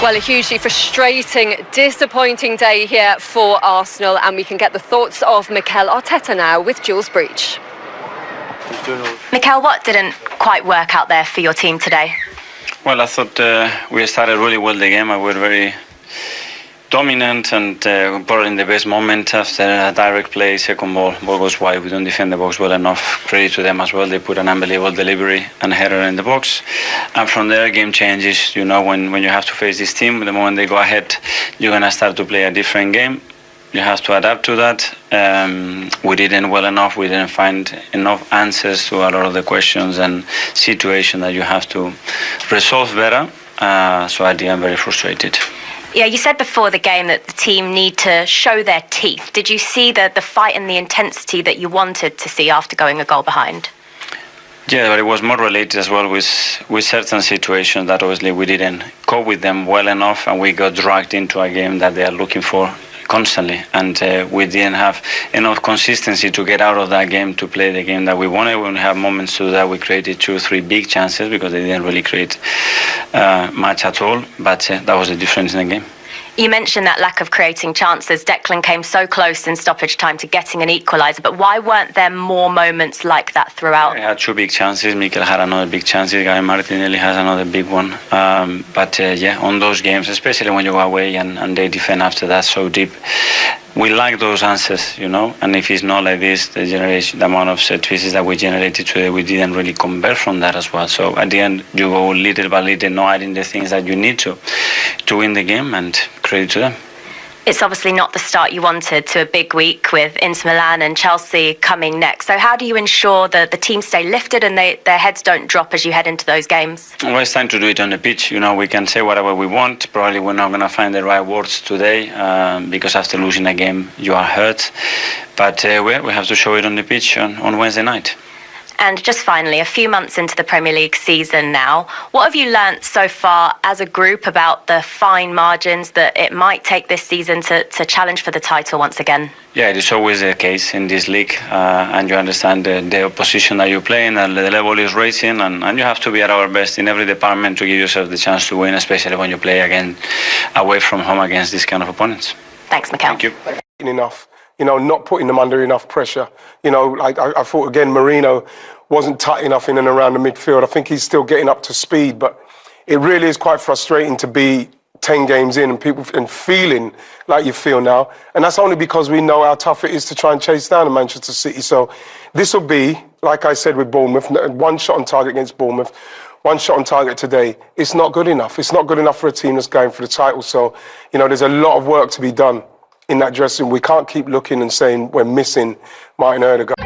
Well, a hugely frustrating, disappointing day here for Arsenal, and we can get the thoughts of Mikel Arteta now with Jules Breach. Mikel, what didn't quite work out there for your team today? Well, I thought we started really well the game. We were very dominant and brought in the best moment after a direct play, second ball goes wide. We don't defend the box well enough. Credit to them as well. They put an unbelievable delivery and header in the box. And from there, game changes. You know, when you have to face this team, the moment they go ahead, you're going to start to play a different game. You have to adapt to that. We didn't well enough. We didn't find enough answers to a lot of the questions and situations that you have to resolve better. So at the end, very frustrated. Yeah, you said before the game that the team need to show their teeth. Did you see the fight and the intensity that you wanted to see after going a goal behind? Yeah, but it was more related as well with certain situations that obviously we didn't cope with them well enough, and we got dragged into a game that they are looking for constantly, and we didn't have enough consistency to get out of that game to play the game that we wanted. When we have moments to that, we created 2 or 3 big chances because they didn't really create much at all, but that was the difference in the game. You mentioned that lack of creating chances. Declan came so close in stoppage time to getting an equaliser, but why weren't there more moments like that throughout? We had 2 big chances. Mikel had another big chance. Guy Martinelli has another big one. But on those games, especially when you go away and they defend after that so deep, we like those answers, you know. And if it's not like this, the amount of set pieces that we generated today, we didn't really convert from that as well. So at the end, you go little by little, not adding the things that you need to win the game, and credit to them. It's obviously not the start you wanted to a big week with Inter Milan and Chelsea coming next. So how do you ensure that the team stay lifted and their heads don't drop as you head into those games? Well, it's time to do it on the pitch. You know, we can say whatever we want. Probably we're not going to find the right words today because after losing a game, you are hurt. But we have to show it on the pitch on Wednesday night. And just finally, a few months into the Premier League season now, what have you learnt so far as a group about the fine margins that it might take this season to challenge for the title once again? Yeah, it is always the case in this league, and you understand the opposition that you're playing, and the level is raising, and you have to be at our best in every department to give yourself the chance to win, especially when you play again away from home against these kind of opponents. Thanks, Mikel. Thank you. Enough. You know, not putting them under enough pressure. You know, like I thought, again, Marino wasn't tight enough in and around the midfield. I think he's still getting up to speed, but it really is quite frustrating to be 10 games in and feeling like you feel now. And that's only because we know how tough it is to try and chase down Manchester City. So this will be, like I said with Bournemouth, 1 shot on target against Bournemouth, 1 shot on target today. It's not good enough. It's not good enough for a team that's going for the title. So, you know, there's a lot of work to be done in that dressing room. We can't keep looking and saying we're missing Martin Odegaard.